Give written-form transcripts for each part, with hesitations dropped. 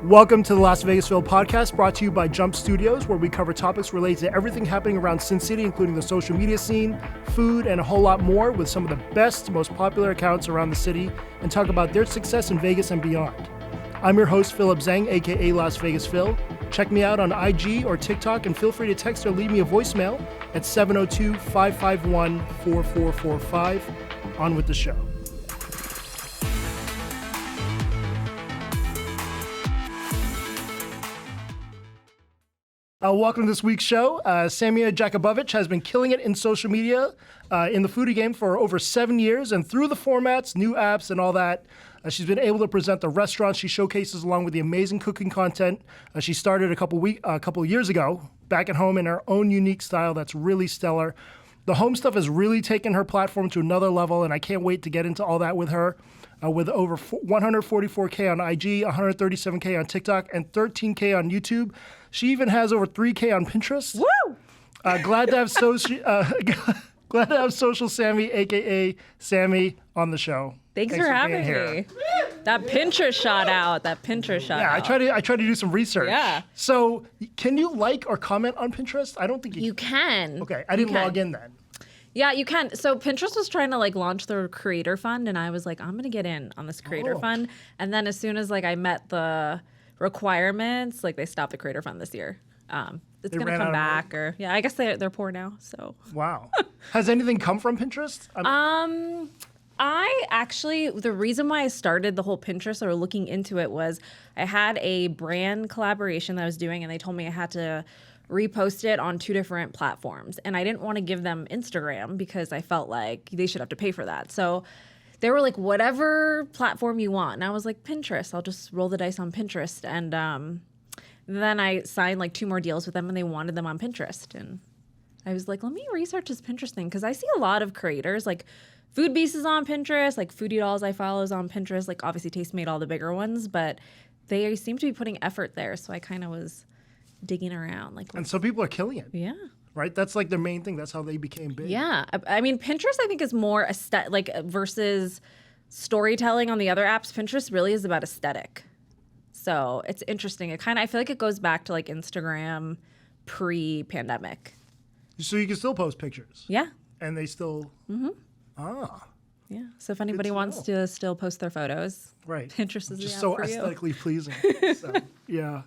Welcome to the Las Vegasville podcast, brought to you by Jump Studios, where we cover topics related to everything happening around Sin City, including the social media scene, food, and a whole lot more, with some of the best, most popular accounts around the city, and talk about their success in Vegas and beyond. I'm your host, Philip Zhang, aka Las Vegas Phil. Check me out on IG or TikTok, and feel free to text or leave me a voicemail at 702-551-4445. On with the show. Welcome to this week's show. Samyia Jakubowicz has been killing it in social media in the foodie game for over 7 years, and through the formats, new apps, and all that, she's been able to present the restaurants she showcases along with the amazing cooking content she started a couple years ago back at home in her own unique style that's really stellar. The home stuff has really taken her platform to another level, and I can't wait to get into all that with her. With over 144K on IG, 137K on TikTok, and 13K on YouTube. She even has over 3K on Pinterest. Woo! Glad to have Social Sammy, aka Sammy, on the show. Thanks for having me. That Pinterest shot out. Yeah, I try to do some research. Yeah. So, can you like or comment on Pinterest? I don't think you can. Okay, I didn't log in then. Yeah, you can. So Pinterest was trying to launch their creator fund, and I was like, I'm gonna get in on this creator fund. And then as soon as I met the requirements, they stopped the creator fund this year. It's gonna come back, or I guess they're poor now. So wow. Has anything come from Pinterest? I actually, the reason why I started the whole Pinterest or looking into it was I had a brand collaboration that I was doing, and they told me I had to repost it on 2 different platforms. And I didn't want to give them Instagram because I felt like they should have to pay for that. So they were like, whatever platform you want. And I was like, Pinterest. I'll just roll the dice on Pinterest. And then I signed 2 more deals with them, and they wanted them on Pinterest. And I was like, let me research this Pinterest thing, because I see a lot of creators, Food Beast is on Pinterest, Foodie Dolls I follow is on Pinterest, obviously Taste made all the bigger ones, but they seem to be putting effort there. So I kind of was digging around. And some people are killing it. Yeah. Right? That's the main thing. That's how they became big. Yeah. I mean, Pinterest, I think, is more versus storytelling on the other apps. Pinterest really is about aesthetic. So it's interesting. I feel like it goes back to Instagram pre-pandemic. So you can still post pictures. Yeah. And they still. Mm-hmm. Ah. Yeah. So if anybody wants to still post their photos, right, Pinterest is just the so app for aesthetically pleasing. So, yeah.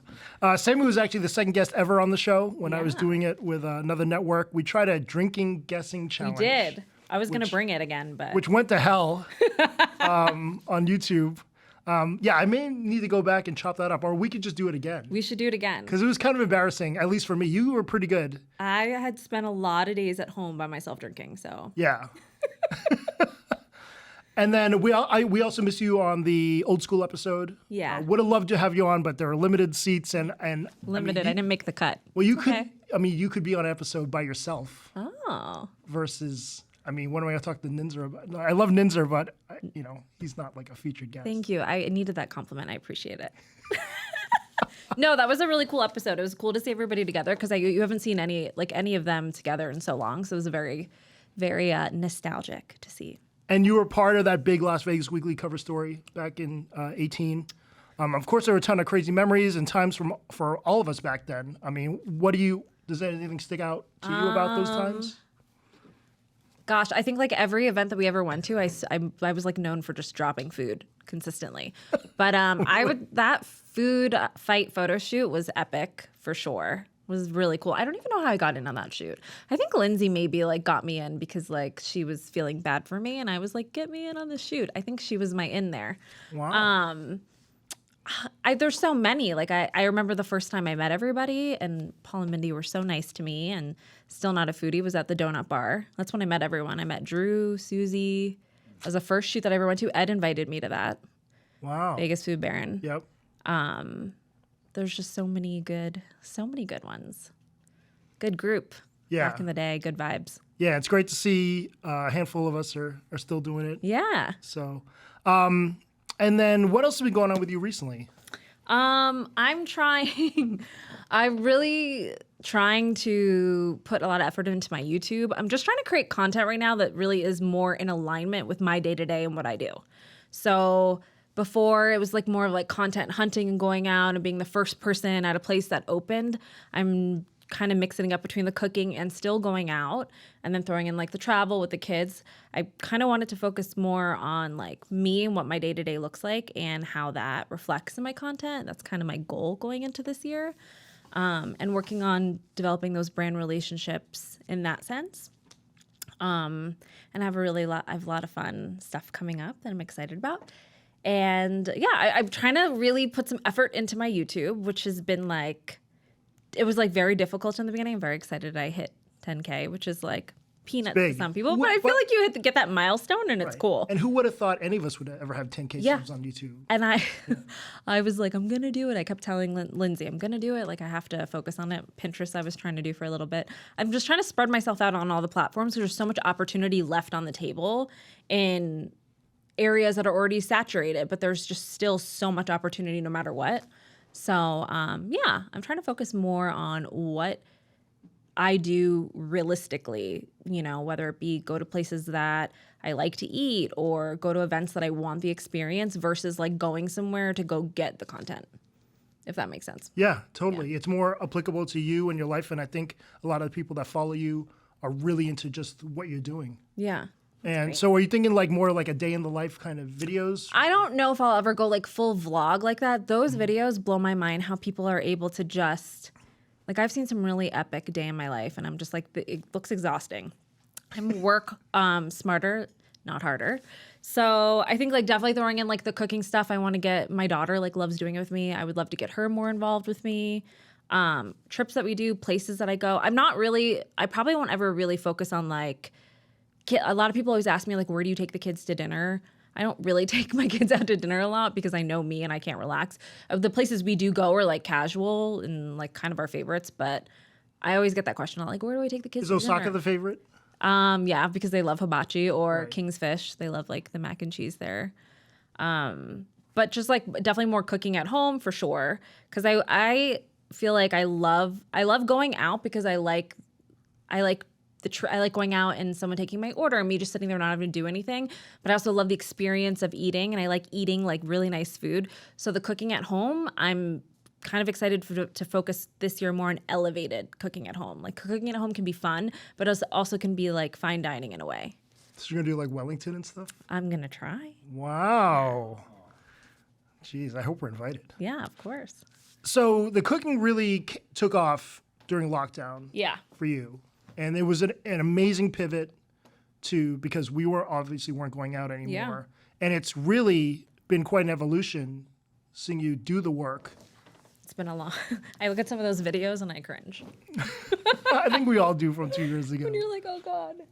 Sammy was actually the second guest ever on the show when I was doing it with another network. We tried a drinking guessing challenge. We did. I was going to bring it again, but which went to hell on YouTube. I may need to go back and chop that up, or we could just do it again. We should do it again. Because it was kind of embarrassing, at least for me. You were pretty good. I had spent a lot of days at home by myself drinking, so. Yeah. And then we also miss you on the old school episode. Yeah. Would have loved to have you on, but there are limited seats and limited. I didn't make the cut. Well, you could. I mean, you could be on an episode by yourself. Oh. Versus, what am I going to talk to Ninzer about? No, I love Ninzer, but he's not a featured guest. Thank you. I needed that compliment. I appreciate it. No, that was a really cool episode. It was cool to see everybody together, because you haven't seen any of them together in so long. So it was very, very nostalgic to see. And you were part of that big Las Vegas Weekly cover story back in 2018. Of course, there were a ton of crazy memories and times for all of us back then. I mean, does anything stick out to you about those times? Gosh, I think every event that we ever went to, I was known for just dropping food consistently. But that food fight photo shoot was epic for sure. Was really cool. I don't even know how I got in on that shoot. I think Lindsay maybe got me in because she was feeling bad for me, and I was like, get me in on the shoot. I think she was my in there. Wow. There's so many. I remember the first time I met everybody, and Paul and Mindy were so nice to me, and Still Not a Foodie was at the donut bar. That's when I met everyone. I met Drew, Susie. It was the first shoot that I ever went to. Ed invited me to that. Wow. Vegas Food Baron. Yep. There's just so many good ones. Good group. Yeah. Back in the day, good vibes. Yeah, it's great to see a handful of us are still doing it. Yeah. So, and then what else has been going on with you recently? I'm really trying to put a lot of effort into my YouTube. I'm just trying to create content right now that really is more in alignment with my day-to-day and what I do. So before it was like more of like content hunting and going out and being the first person at a place that opened. I'm kind of mixing up between the cooking and still going out and then throwing in like the travel with the kids. I kind of wanted to focus more on like me and what my day-to-day looks like and how that reflects in my content. That's kind of my goal going into this year. And working on developing those brand relationships in that sense. And I have I have a lot of fun stuff coming up that I'm excited about. And yeah, I'm trying to really put some effort into my YouTube, which has been like, it was like very difficult in the beginning. I'm very excited I hit 10K, which is like peanuts to some people. But I feel like you get that milestone and it's cool. And who would have thought any of us would ever have 10K subs on YouTube? And I was like, I'm going to do it. I kept telling Lindsay, I'm going to do it. Like I have to focus on it. Pinterest I was trying to do for a little bit. I'm just trying to spread myself out on all the platforms because there's so much opportunity left on the table in areas that are already saturated, but there's just still so much opportunity no matter what. So, yeah, I'm trying to focus more on what I do realistically, you know, whether it be go to places that I like to eat or go to events that I want the experience versus like going somewhere to go get the content, if that makes sense. Yeah, totally. Yeah. It's more applicable to you and your life. And I think a lot of the people that follow you are really into just what you're doing. Yeah. And so are you thinking like more like a day in the life kind of videos? I don't know if I'll ever go like full vlog like that. Those videos blow my mind how people are able to just, like I've seen some really epic day in my life and I'm just like, it looks exhausting. I'm work smarter, not harder. So I think like definitely throwing in like the cooking stuff. I want to get my daughter like loves doing it with me. I would love to get her more involved with me. Trips that we do, places that I go. I probably won't ever really focus on like, a lot of people always ask me, like, where do you take the kids to dinner? I don't really take my kids out to dinner a lot because I know me and I can't relax. The places we do go are, like, casual and, like, kind of our favorites. But I always get that question, like, where do I take the kids to dinner? Is Osaka the favorite? Yeah, because they love hibachi or King's Fish. They love, like, the mac and cheese there. But just, like, definitely more cooking at home for sure. Because I feel like I love going out because I like going out and someone taking my order and me just sitting there not having to do anything. But I also love the experience of eating and I like eating like really nice food. So the cooking at home, I'm kind of excited to focus this year more on elevated cooking at home. Like cooking at home can be fun, but it also can be like fine dining in a way. So you're going to do like Wellington and stuff? I'm going to try. Wow. Jeez, I hope we're invited. Yeah, of course. So the cooking really took off during lockdown for you. And it was an amazing pivot because we weren't going out anymore. Yeah. And it's really been quite an evolution seeing you do the work. It's been a long, I look at some of those videos and I cringe. I think we all do from 2 years ago. When you're like, oh God.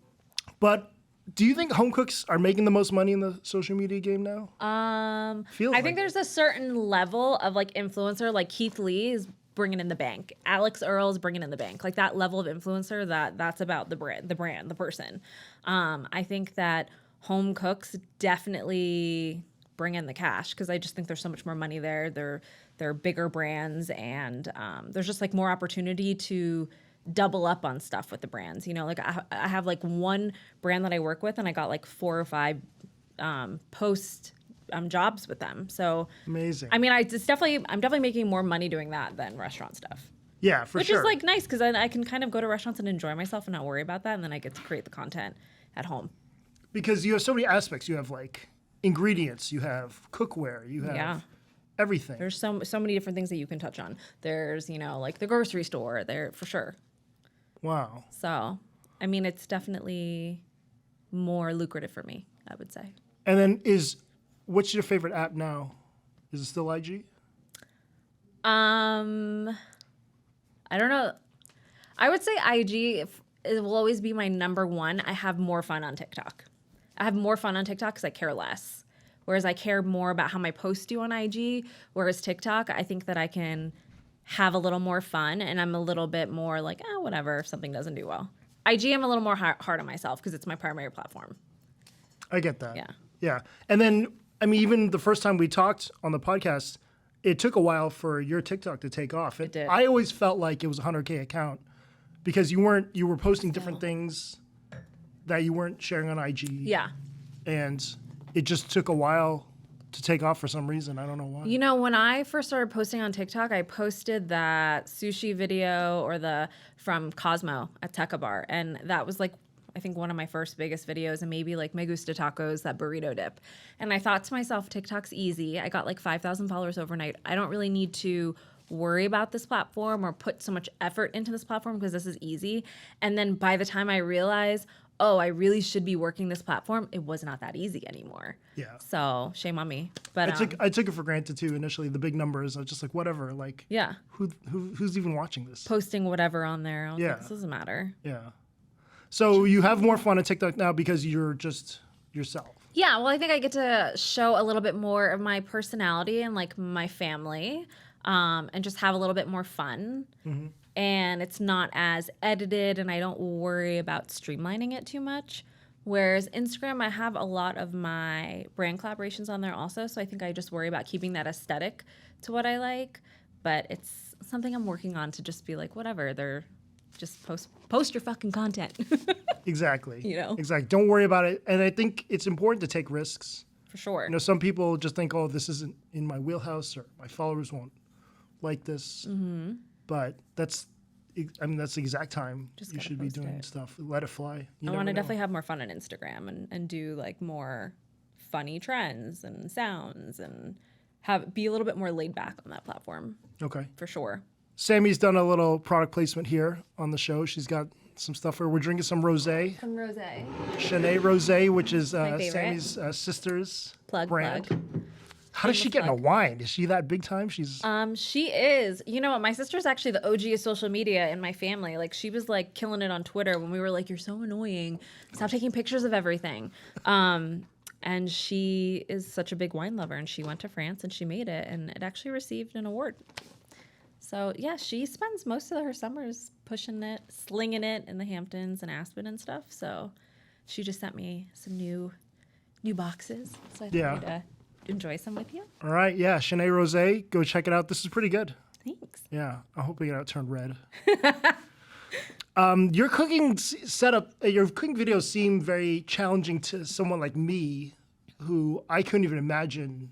But do you think home cooks are making the most money in the social media game now? I think there's a certain level of like influencer, like Keith Lee is bringing in the bank. Alex Earl's bringing in the bank. Like that level of influencer that's about the brand, the person. I think that home cooks definitely bring in the cash because I just think there's so much more money there. They're bigger brands and there's just like more opportunity to double up on stuff with the brands. You know, like I have like one brand that I work with and I got like 4 or 5 post jobs with them. So amazing. I mean, I'm definitely making more money doing that than restaurant stuff. Yeah, for Which sure. is like nice because I can kind of go to restaurants and enjoy myself and not worry about that, and then I get to create the content at home. Because you have so many aspects. You have like ingredients, you have cookware, you have everything. There's so many different things that you can touch on. There's like the grocery store there for sure. Wow. So, I mean, it's definitely more lucrative for me, I would say. And then what's your favorite app now? Is it still IG? I don't know. I would say IG it will always be my number one. I have more fun on TikTok. I have more fun on TikTok because I care less. Whereas I care more about how my posts do on IG. Whereas TikTok, I think that I can have a little more fun and I'm a little bit more like, whatever if something doesn't do well. IG, I'm a little more hard on myself because it's my primary platform. I get that. Yeah. Yeah. And then, I mean, even the first time we talked on the podcast, it took a while for your TikTok to take off. It did. I always felt like it was a 100K account because you were posting different things that you weren't sharing on IG. Yeah. And it just took a while to take off for some reason. I don't know why. You know, when I first started posting on TikTok, I posted that sushi video or the from Cosmo at Teca Bar, and that was like I think one of my first biggest videos, and maybe like Me Gusta Tacos, that burrito dip. And I thought to myself, TikTok's easy. I got like 5,000 followers overnight. I don't really need to worry about this platform or put so much effort into this platform because this is easy. And then by the time I realized, oh, I really should be working this platform, it was not that easy anymore. Yeah. So shame on me. But I took it for granted too initially. The big numbers, I was just like, whatever. Like, yeah, who's even watching this? posting whatever on there. I was Yeah. like, this doesn't matter. Yeah. So you have more fun on TikTok now because you're just yourself. Yeah, well, I think I get to show a little bit more of my personality and like my family, and just have a little bit more fun. Mm-hmm. And it's not as edited, and I don't worry about streamlining it too much. Whereas Instagram, I have a lot of my brand collaborations on there also, so I think I just worry about keeping that aesthetic to what I like. But it's something I'm working on to just be like, whatever, they're just post your fucking content. Exactly. You know? Exactly. Don't worry about it. And I think it's important to take risks. For sure. You know, some people just think, oh, this isn't in my wheelhouse, or my followers won't like this. Mm-hmm. But that's the exact time Just you gotta should be post doing it. stuff. Let it fly. You I want never to know. definitely have more fun on Instagram and do like more funny trends and sounds and be a little bit more laid back on that platform Okay. for sure. Sammy's done a little product placement here on the show. She's got some stuff where we're drinking some rosé, Some rosé. Chennai Rosé, which is favorite. Sammy's sister's Plug. brand. How does she get into wine? Is she that big time? She's She is. You know what? My sister's actually the OG of social media in my family. Like she was like killing it on Twitter when we were like, "You're so annoying. Stop taking pictures of everything." And she is such a big wine lover, and she went to France and she made it, and it actually received an award. So yeah, she spends most of her summers pushing it, slinging it in the Hamptons and Aspen and stuff. So she just sent me some new boxes. So I thought I'd enjoy some with you. all right. Yeah, Chennai Rosé. Go check it out. This is pretty good. Thanks. Yeah, I hope we get out turned red. Your cooking setup, your cooking videos seem very challenging to someone like me, who I couldn't even imagine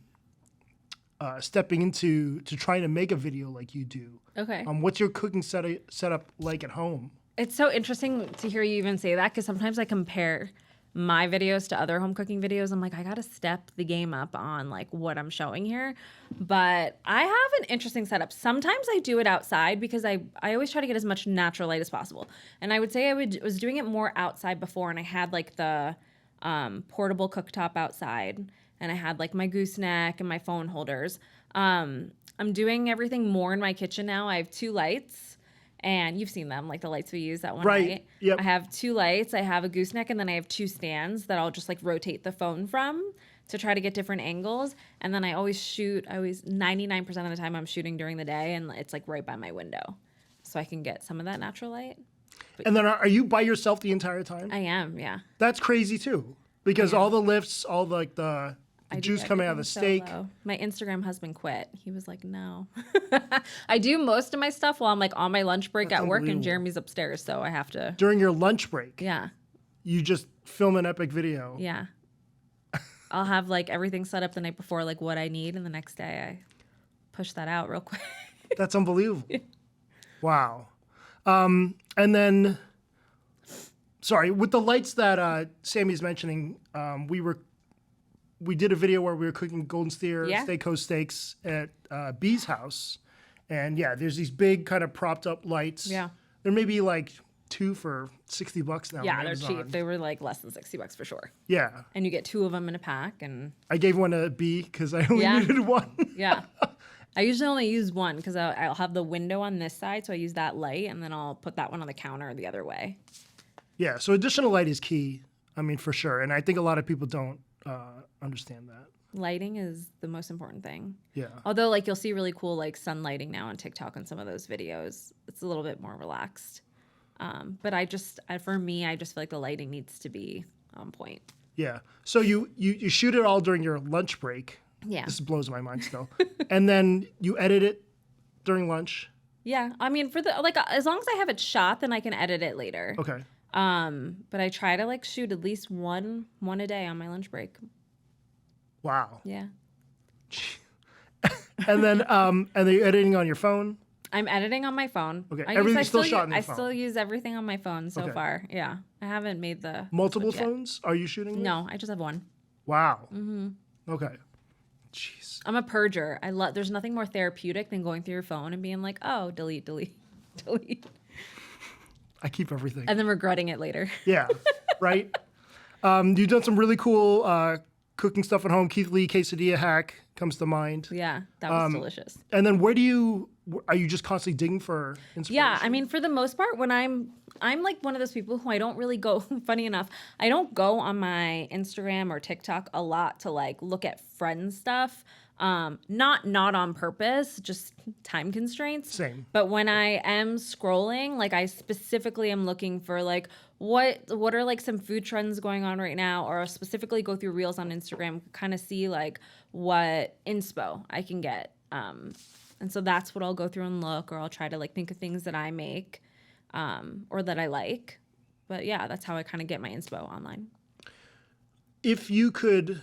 stepping into to trying to make a video like you do. Okay. What's your cooking setup like at home? It's so interesting to hear you even say that because sometimes I compare my videos to other home cooking videos. I'm like, I got to step the game up on like what I'm showing here. But I have an interesting setup. Sometimes I do it outside because I always try to get as much natural light as possible. And I would say was doing it more outside before, and I had like the portable cooktop outside, and I had like my gooseneck and my phone holders. I'm doing everything more in my kitchen now. I have 2 lights, and you've seen them, like the lights we use that one night. Yep. I have 2 lights. I have a gooseneck, and then I have 2 stands that I'll just like rotate the phone from to try to get different angles. And then I always 99% of the time I'm shooting during the day, and it's like right by my window, so I can get some of that natural light. And then are you by yourself the entire time? I am, yeah. That's crazy too, because all the lifts, all like the juice coming out of the steak. Solo. My Instagram husband quit. He was like, no. I do most of my stuff while I'm like on my lunch break at work, and unbelievable. Jeremy's upstairs, so I have to. During your lunch break, Yeah, you just film an epic video. yeah. I'll have like everything set up the night before, like what I need, and the next day I push that out real quick. That's unbelievable. Wow. And then, sorry, with the lights that Sammy's mentioning, we did a video where we were cooking golden steer steakhouse steaks at B's house. And yeah, there's these big kind of propped up lights. Yeah. There may be like 2 for $60 now. Yeah, on they're Amazon. cheap. They were like less than $60 for sure. Yeah. And you get 2 of them in a pack, and I gave one to B because I only Yeah. needed one. yeah. I usually only use one because I'll have the window on this side, so I use that light, and then I'll put that one on the counter the other way. Yeah, so additional light is key. I mean, for sure. And I think a lot of people don't understand that. Lighting is the most important thing. Yeah. Although, like, you'll see really cool, like, sun lighting now on TikTok on some of those videos. It's a little bit more relaxed. But for me, I just feel like the lighting needs to be on point. Yeah. So you shoot it all during your lunch break. Yeah. This blows my mind still. And then you edit it during lunch. Yeah. I mean, as long as I have it shot, then I can edit it later. Okay. But I try to, like, shoot at least one a day on my lunch break. Wow. Yeah. And then you're editing on your phone? I'm editing on my phone. Okay, everything's still shot on your I phone. still use everything on my phone so far. Yeah, I haven't made the Multiple switch yet. phones are you shooting with? No, I just have one. Wow. Okay. Jeez. I'm a purger. There's nothing more therapeutic than going through your phone and being like, oh, delete, delete, delete, I keep everything. and then regretting it later. Yeah, right? You've done some really cool cooking stuff at home. Keith Lee quesadilla hack comes to mind. Yeah, that was delicious. And then are you just constantly digging for inspiration? Yeah, I mean, for the most part, when I'm like one of those people who I don't really go, funny enough, I don't go on my Instagram or TikTok a lot to like look at friends stuff. Not on purpose, just time constraints. Same. But when I am scrolling, like I specifically am looking for like what are like some food trends going on right now, or specifically go through reels on Instagram, kind of see like what inspo I can get. And so that's what I'll go through and look, or I'll try to like think of things that I make, or that I like. But yeah, that's how I kind of get my inspo online. If you could,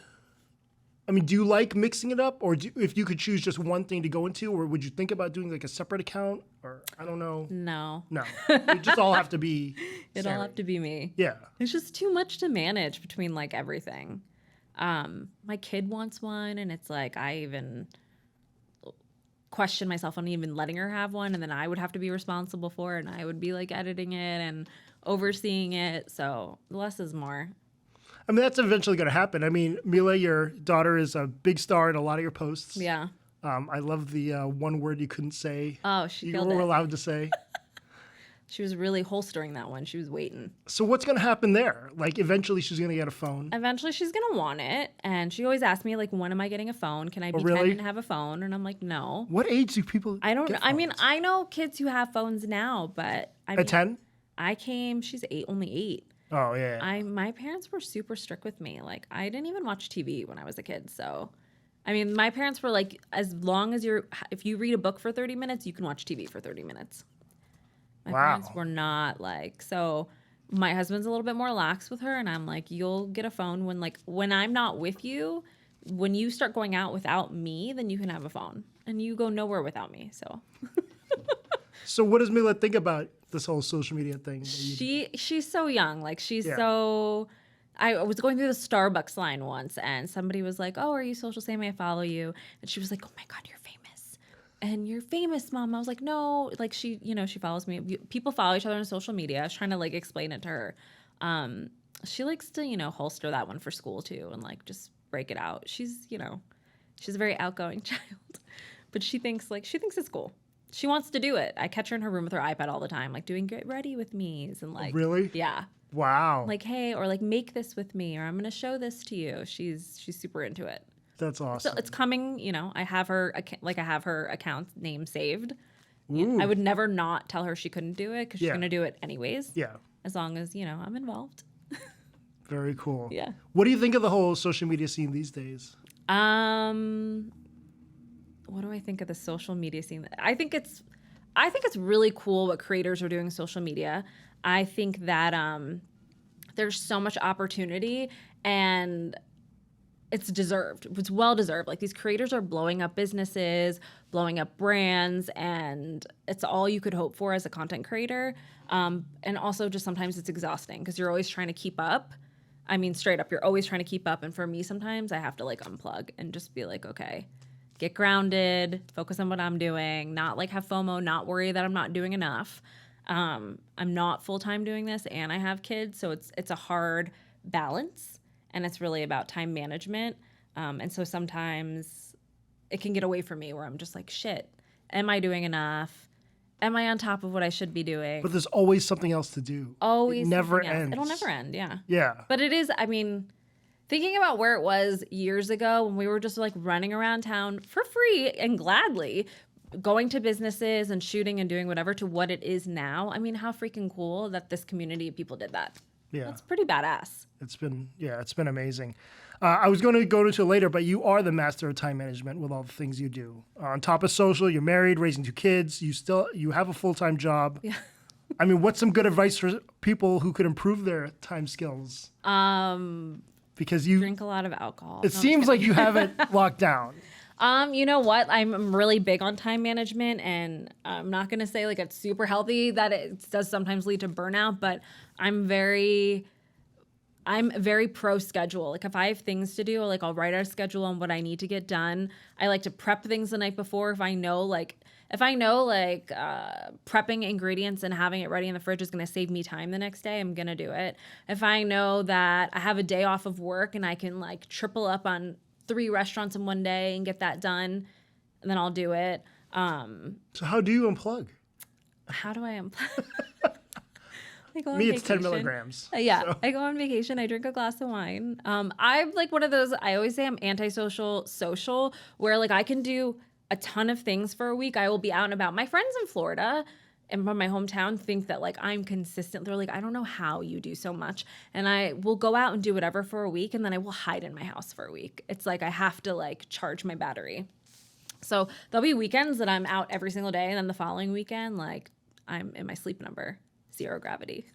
I mean, do you like mixing it up? Or if you could choose just one thing to go into, or would you think about doing like a separate account? Or I don't know. No. It just all have to be It'll all have to be me. Yeah. It's just too much to manage between like everything. My kid wants one, and it's like I even question myself on even letting her have one, and then I would have to be responsible for it, and I would be like editing it and overseeing it. So less is more. I mean, that's eventually going to happen. I mean, Mila, your daughter, is a big star in a lot of your posts. Yeah. I love the one word you couldn't say. Oh, she you killed were it. allowed to say. She was really holstering that one. She was waiting. So what's going to happen there? Like, eventually she's going to get a phone. Eventually she's going to want it. And she always asks me, like, when am I getting a phone? Can I be really? 10 and have a phone? And I'm like, no. What age do people I don't know. get I mean, phones? I know kids who have phones now, but I mean, At 10? she's only 8. Oh, yeah. My parents were super strict with me. Like, I didn't even watch TV when I was a kid. So, I mean, my parents were like, as long as if you read a book for 30 minutes, you can watch TV for 30 minutes. My parents were not like, so my husband's a little bit more lax with her. And I'm like, you'll get a phone when I'm not with you, when you start going out without me, then you can have a phone, and you go nowhere without me. So. So what does Mila think about this whole social media thing? She's so young. Like Yeah. so. I was going through the Starbucks line once, and somebody was like, "Oh, are you social? Say, may I follow you?" And she was like, "Oh my God, you're famous." And you're famous, Mom. I was like, no, like she follows me. People follow each other on social media. I was trying to like explain it to her. She likes to, holster that one for school too, and like just break it out. She's a very outgoing child, but she thinks it's cool. She wants to do it. I catch her in her room with her iPad all the time, like doing get ready with me's and like Really? Yeah. Wow. Like, hey, or like make this with me, or I'm gonna show this to you. She's super into it. That's awesome. So it's coming, I have her account name saved. Ooh. I would never not tell her she couldn't do it because she's Yeah. going to do it anyways. Yeah. As long as, I'm involved. Very cool. Yeah. What do you think of the whole social media scene these days? What do I think of the social media scene? I think it's really cool what creators are doing on social media. I think that there's so much opportunity, and it's deserved. It's well deserved. Like, these creators are blowing up businesses, blowing up brands, and it's all you could hope for as a content creator. And also just sometimes it's exhausting because you're always trying to keep up. I mean, straight up, you're always trying to keep up. And for me, sometimes I have to like unplug and just be like, okay, get grounded, focus on what I'm doing, not like have FOMO, not worry that I'm not doing enough. I'm not full-time doing this, and I have kids, so it's a hard balance. And it's really about time management. And so sometimes it can get away from me where I'm just like, shit, am I doing enough? Am I on top of what I should be doing? But there's always something else to do. Always. It never something else. ends. It'll never end, yeah. Yeah. But it is, I mean, thinking about where it was years ago when we were just like running around town for free and gladly, going to businesses and shooting and doing whatever, to what it is now. I mean, how freaking cool that this community of people did that. Yeah. That's pretty badass. It's been amazing. I was going to go into it later, but you are the master of time management with all the things you do. On top of social, you're married, raising 2 kids. You have a full-time job. Yeah. I mean, what's some good advice for people who could improve their time skills? Because you Drink a lot of alcohol. It seems like you have it locked down. You know what? I'm really big on time management, and I'm not gonna say like it's super healthy that it does sometimes lead to burnout, but I'm very pro schedule. Like if I have things to do, like I'll write out a schedule on what I need to get done. I like to prep things the night before. If I know prepping ingredients and having it ready in the fridge is going to save me time the next day, I'm going to do it. If I know that I have a day off of work and I can like triple up on 3 restaurants in one day and get that done, then I'll do it. So how do you unplug? How do I unplug? I go on Me, it's 10 vacation. milligrams. Yeah, so. I go on vacation. I drink a glass of wine. I'm like one of those. I always say I'm antisocial, social, where like I can do a ton of things for a week. I will be out and about. My friends in Florida and from my hometown think that like I'm consistent. They're like, I don't know how you do so much. And I will go out and do whatever for a week, and then I will hide in my house for a week. It's like I have to like charge my battery. So there'll be weekends that I'm out every single day, and then the following weekend, like I'm in my sleep number. 0 gravity.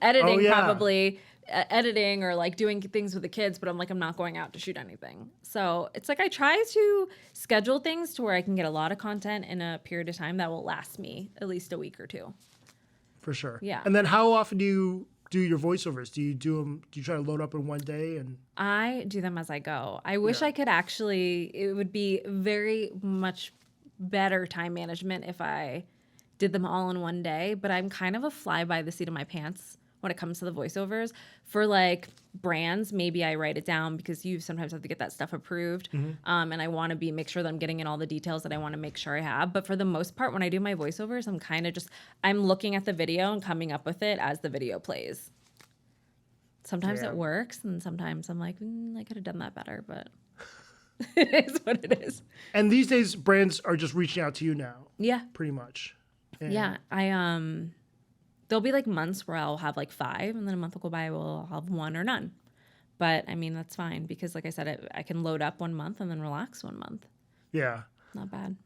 Editing probably, editing or like doing things with the kids, but I'm not going out to shoot anything. So it's like I try to schedule things to where I can get a lot of content in a period of time that will last me at least a week or 2. For sure. Yeah. And then how often do you do your voiceovers? Do you do them? Do you try to load up in one day? And I do them as I go. I wish I could actually, it would be very much better time management if I did them all in one day, but I'm kind of a fly by the seat of my pants when it comes to the voiceovers. For like brands, maybe I write it down because you sometimes have to get that stuff approved. And I want to make sure that I'm getting in all the details that I want to make sure I have. But for the most part, when I do my voiceovers, I'm kind of I'm looking at the video and coming up with it as the video plays. Sometimes it works, and sometimes I'm like, I could have done that better, but it is what it is. And these days, brands are just reaching out to you now. Yeah. Pretty much. And Yeah, there'll be like months where I'll have like 5, and then a month will go by, I'll have 1 or none. But I mean, that's fine because like I said, I can load up 1 month and then relax 1 month. Yeah. Not bad.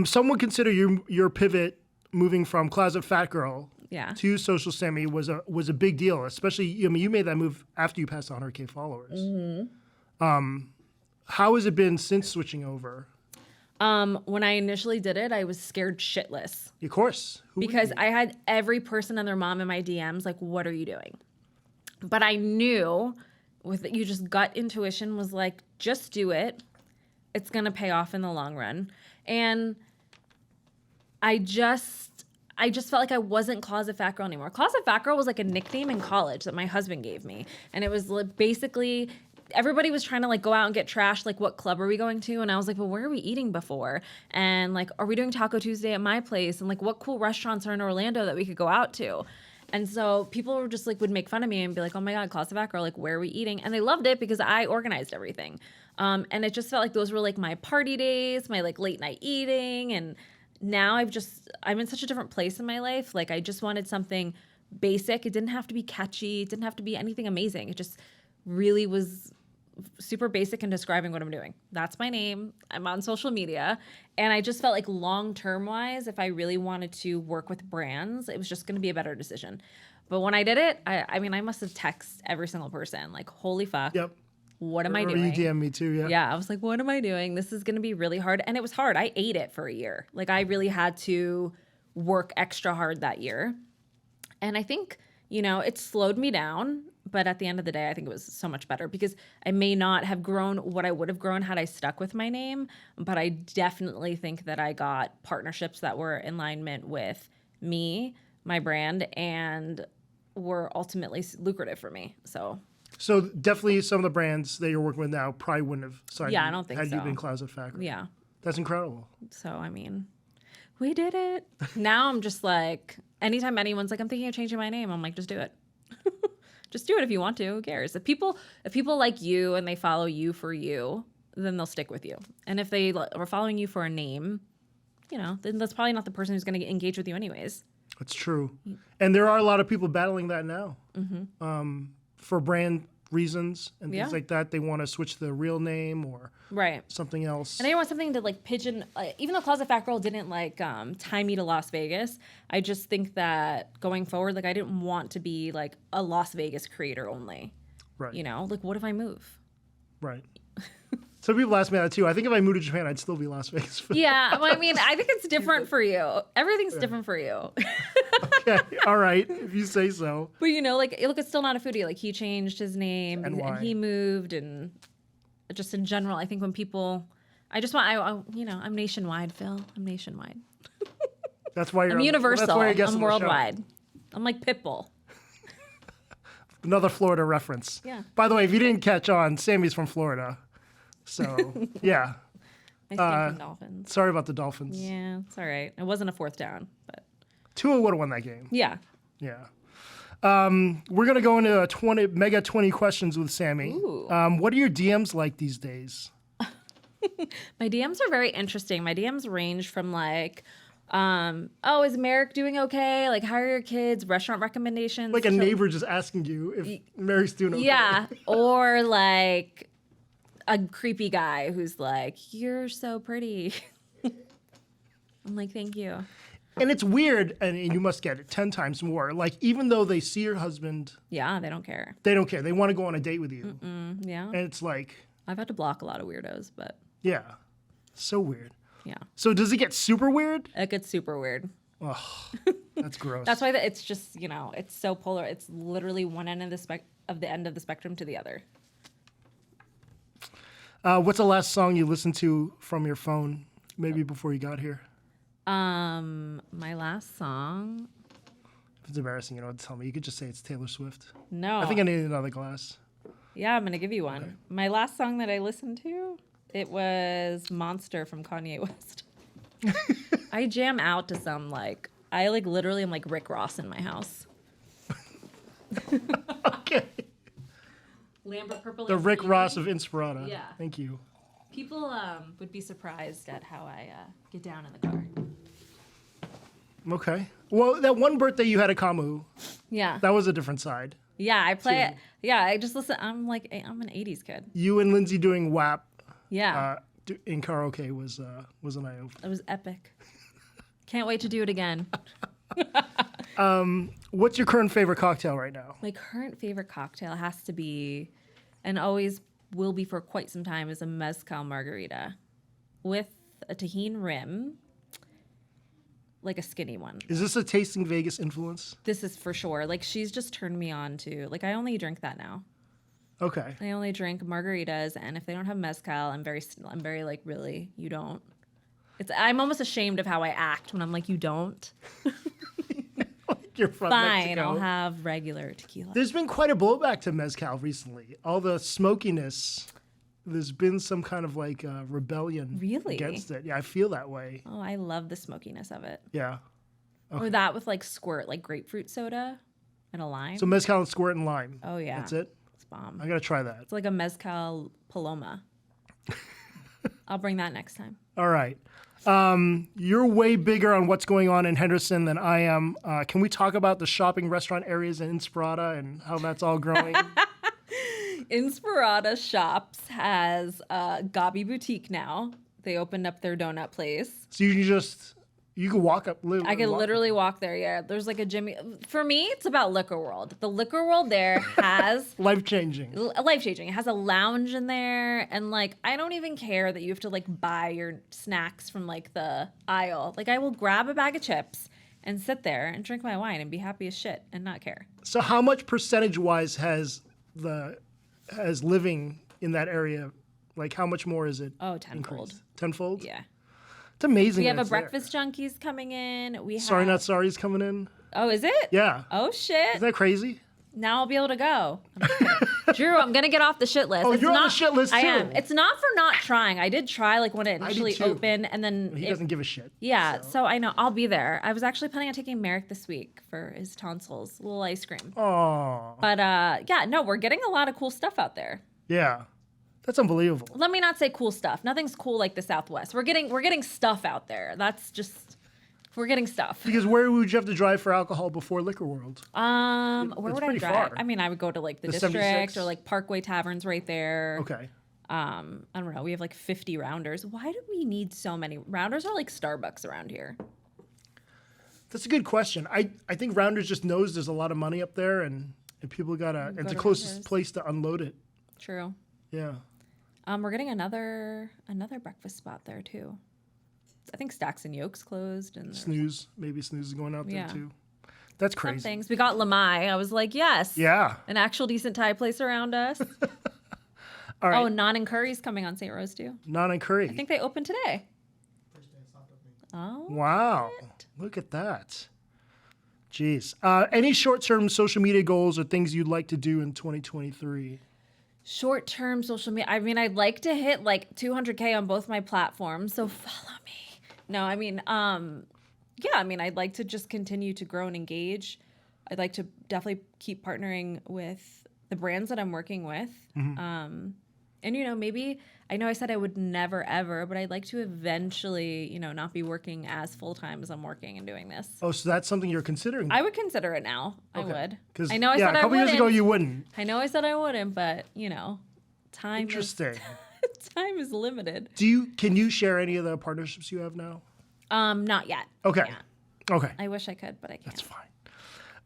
Some would consider your pivot moving from Closet Fat Girl to Social Sammy was a big deal, especially, you made that move after you passed 100K followers. How has it been since switching over? When I initially did it, I was scared shitless. Of course. Because I had every person and their mom in my DMs like, what are you doing? But I knew you just gut intuition was like, just do it. It's going to pay off in the long run. And I just felt like I wasn't Closet Fat Girl anymore. Closet Fat Girl was like a nickname in college that my husband gave me. And it was like basically everybody was trying to like go out and get trashed. Like, what club are we going to? And I was like, well, where are we eating before? And like, are we doing Taco Tuesday at my place? And like, what cool restaurants are in Orlando that we could go out to? And so people were just like, would make fun of me and be like, oh my God, Closet Fat Girl, like, where are we eating? And they loved it because I organized everything. And it just felt like those were like my party days, my like late night eating. And now I'm in such a different place in my life. Like, I just wanted something basic. It didn't have to be catchy. It didn't have to be anything amazing. It just really was super basic in describing what I'm doing. That's my name. I'm on social media. And I just felt like long-term wise, if I really wanted to work with brands, it was just going to be a better decision. But when I did it, I mean, I must have texted every single person like, holy fuck. Yep. What am I doing? You DM me too, yeah. Yeah, I was like, what am I doing? This is going to be really hard. And it was hard. I ate it for a year. Like, I really had to work extra hard that year. And I think, it slowed me down. But at the end of the day, I think it was so much better because I may not have grown what I would have grown had I stuck with my name. But I definitely think that I got partnerships that were in alignment with me, my brand, and were ultimately lucrative for me. So definitely some of the brands that you're working with now probably wouldn't have signed you I don't think had so. you been Closet Fat Girl. Yeah. That's incredible. So, I mean, we did it. Now I'm just like, anytime anyone's like, I'm thinking of changing my name, I'm like, just do it. Just do it if you want to. Who cares? If people like you and they follow you for you, then they'll stick with you. And if they are following you for a name, then that's probably not the person who's going to engage with you anyways. That's true. And there are a lot of people battling that now. For brand reasons and things like that. They want to switch the real name or something else. And I want something to like pigeon, even though Closet Fat Girl didn't like tie me to Las Vegas, I just think that going forward, like I didn't want to be like a Las Vegas creator only. Right. Like what if I move? Right. Some people ask me that too. I think if I moved to Japan, I'd still be Las Vegas food. Yeah, well, I mean, I think it's different for you. Everything's different for you. Okay, all right, if you say so. But like, look, it's still not a foodie. Like, he changed his name And why? he moved, and just in general, I think when people, I just want, I'm nationwide, Phil. I'm nationwide. That's why you're I'm universal. That's why I guess I'm worldwide. I'm like Pitbull. Another Florida reference. Yeah. By the way, if you didn't catch on, Sammy's from Florida. So, yeah. I think from Dolphins. Sorry about the Dolphins. Yeah, it's all right. It wasn't a fourth down, but Tua would have won that game. yeah. Yeah. We're going to go into a mega 20 questions with Sammy. Ooh. What are your DMs like these days? My DMs are very interesting. My DMs range from like, is Merrick doing okay? Like, how are your kids? Restaurant recommendations. Like a neighbor just asking you if Mary's doing okay. Yeah. Or like a creepy guy who's like, you're so pretty. I'm like, thank you. And it's weird, and you must get it 10 times more. Like, even though they see your husband, Yeah, they don't care. they don't care. They want to go on a date with you. Yeah. And it's like, I've had to block a lot of weirdos, but yeah, so weird. yeah. So does it get super weird? It gets super weird. Oh, that's gross. That's why it's just, it's so polar. It's literally one end of the end of the spectrum to the other. What's the last song you listened to from your phone, maybe before you got here? My last song. If it's embarrassing, you don't have to tell me. You could just say it's Taylor Swift. No. I think I need another glass. Yeah, I'm gonna give you one. Okay. My last song that I listened to, it was "Monster" from Kanye West. I jam out to some I literally am like Rick Ross in my house. Okay. Lambert Purple. The Rick Ross of Inspirata. Yeah. Thank you. People would be surprised at how I get down in the car. Okay. Well, that one birthday you had at Kamu, Yeah. that was a different side. Yeah, I play it. Yeah, I just listen. I'm an 80s kid. You and Lindsay doing WAP Yeah. in karaoke was an eye opener. It was epic. Can't wait to do it again. What's your current favorite cocktail right now? My current favorite cocktail has to be, and always will be for quite some time, is a mezcal margarita with a tahini rim, like a skinny one. Is this a Tasting Vegas influence? This is for sure. She's just turned me on to, I only drink that now. Okay. I only drink margaritas, and if they don't have mezcal, I'm very really, you don't. I'm almost ashamed of how I act when I'm like, you don't. You're from Fine, Mexico. I'll have regular tequila. There's been quite a blowback to mezcal recently. All the smokiness, there's been some kind of rebellion Really? against it. Yeah, I feel that way. Oh, I love the smokiness of it. Yeah. Or that with squirt, grapefruit soda and a lime. So mezcal and squirt and lime. Oh, yeah. That's it? It's bomb. I got to try that. It's like a mezcal paloma. I'll bring that next time. All right. You're way bigger on what's going on in Henderson than I am. Can we talk about the shopping restaurant areas in Inspirata and how that's all growing? Inspirata Shops has Gabi Boutique now. They opened up their donut place. So you can walk up. I could literally walk there, yeah. There's a Jimmy. For me, it's about Liquor World. The Liquor World there has... Life-changing. Life-changing. It has a lounge in there, and I don't even care that you have to buy your snacks from the aisle. I will grab a bag of chips and sit there and drink my wine and be happy as shit and not care. So how much percentage-wise has living in that area, how much more is it? Oh, tenfold. Increased? Tenfold? Yeah. It's amazing. We have that a it's there. Breakfast Junkies coming in. We have... Sorry Not Sorry's coming in. Oh, is it? Yeah. Oh, shit. Isn't that crazy? Now I'll be able to go. Drew, I'm going to get off the shit list. Oh, It's you're on not, the shit list, I too. am. It's not for not trying. I did try when it initially too. opened, and then... He doesn't give a shit. Yeah, so I know. I'll be there. I was actually planning on taking Merrick this week for his tonsils. A little ice cream. Oh. But, yeah, no, we're getting a lot of cool stuff out there. Yeah. That's unbelievable. Let me not say cool stuff. Nothing's cool like the Southwest. We're getting stuff out there. That's just... We're getting stuff. Because where would you have to drive for alcohol before Liquor World? Where It's would I pretty drive? far. I mean, I would go to the district 76? or Parkway Taverns right there. Okay. I don't know. We have 50 rounders. Why do we need so many? Rounders are like Starbucks around here. That's a good question. I think Rounders just knows there's a lot of money up there and people gotta, it's the to closest Rounders. place to unload it. True. Yeah. We're getting another breakfast spot there too. I think Stacks and Yolks closed and Snooze, maybe Snooze is going out there Yeah. too. That's some crazy. things. We got Lamai. I was like, yes. Yeah. An actual decent Thai place around us. All right. Oh, Naan and Curry's coming on St. Rose too. Naan and Curry. I think they opened today. Oh. Wow. Look at that. Jeez. Any short-term social media goals or things you'd like to do in 2023? Short-term social media. I mean, I'd like to hit like 200K on both my platforms, so follow me. No, I mean, yeah, I mean, I'd like to just continue to grow and engage. I'd like to definitely keep partnering with the brands that I'm working with. And, you know, maybe, I know I said I would never, ever, but I'd like to eventually, you know, not be working as full-time as I'm working and doing this. Oh, so that's something you're considering? I would consider it now. Okay. I would. 'Cause, I know I yeah, said I a couple wouldn't. years ago you wouldn't. I know I said I wouldn't, but, you know, time Interesting. time is limited. Can you share any of the partnerships you have now? Not yet. Okay. Yeah. Okay. I wish I could, but I can't. That's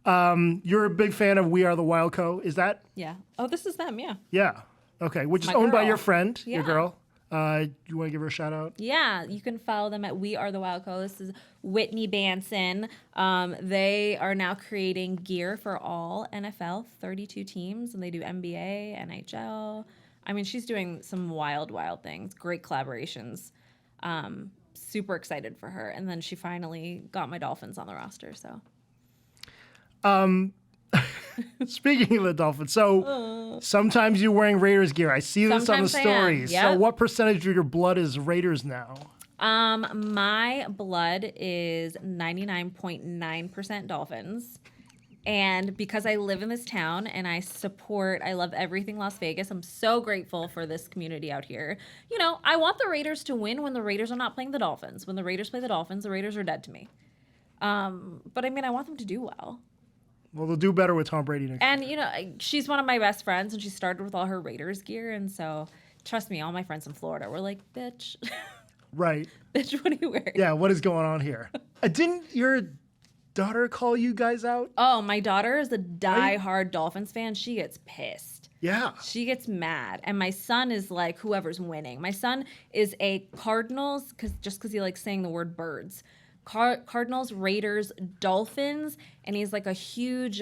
fine. You're a big fan of We Are the Wild Co. Is that? Yeah. Oh, this is them. Yeah. Yeah. Okay. Which is My owned by girl. your friend, your Yeah. girl. You want to give her a shout out? Yeah. You can follow them at We Are the Wild Co. This is Whitney Banson. They are now creating gear for all NFL 32 teams, and they do NBA, NHL. I mean, she's doing some wild, wild things. Great collaborations. Super excited for her. And then she finally got my Dolphins on the roster. So. Speaking of the Dolphins, so sometimes you're wearing Raiders gear. I see this on the Sometimes I am, stories. So yep. what percentage of your blood is Raiders now? My blood is 99.9% Dolphins. And because I live in this town and I love everything Las Vegas, I'm so grateful for this community out here. You know, I want the Raiders to win when the Raiders are not playing the Dolphins. When the Raiders play the Dolphins are dead to me. But I mean, I want them to do well. Well, they'll do better with Tom Brady next. And, you know, she's one of my best friends, and she started with all her Raiders gear. And so, trust me, all my friends in Florida were like, bitch. Right. Bitch, what are you wearing? Yeah, what is going on here? Didn't your daughter call you guys out? Oh, my daughter is a die-hard Dolphins fan. She gets pissed. Yeah. She gets mad. And my son is like, whoever's winning. My son is a Cardinals, because he likes saying the word birds. Cardinals, Raiders, Dolphins, and he's like a huge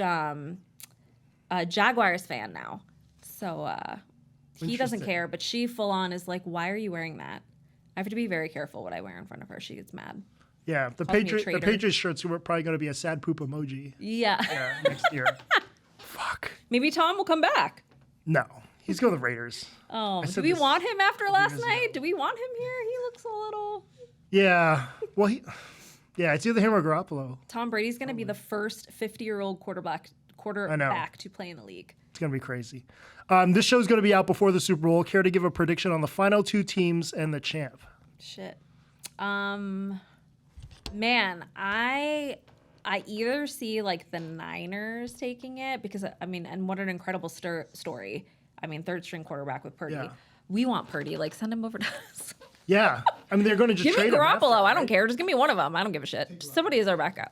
Jaguars fan now. So he doesn't care, but she full on is like, why are you wearing that? I have to be very careful what I wear in front of her. She gets mad. Yeah, the Calls me a Patriots traitor. shirt's probably going to be a sad poop emoji Yeah. next year. Fuck. Maybe Tom will come back. No, he's going to the Raiders. Oh, do said we this want him after last years night? Do we want him here? He looks a little... Yeah. Well, it's either him or Garoppolo. Tom Brady's going to be the first 50-year-old quarterback to play in the league. It's going to be crazy. This show's going to be out before the Super Bowl. Care to give a prediction on the final two teams and the champ? Shit. Man, I either see like the Niners taking it because I mean, and what an incredible story. I mean, third string quarterback with Purdy. Yeah. We want Purdy. Like, send him over to us. Yeah. I mean, they're going to just Give me trade him Garoppolo. after, I right? don't care. Just give me one of them. I don't give a shit. Somebody is our backup.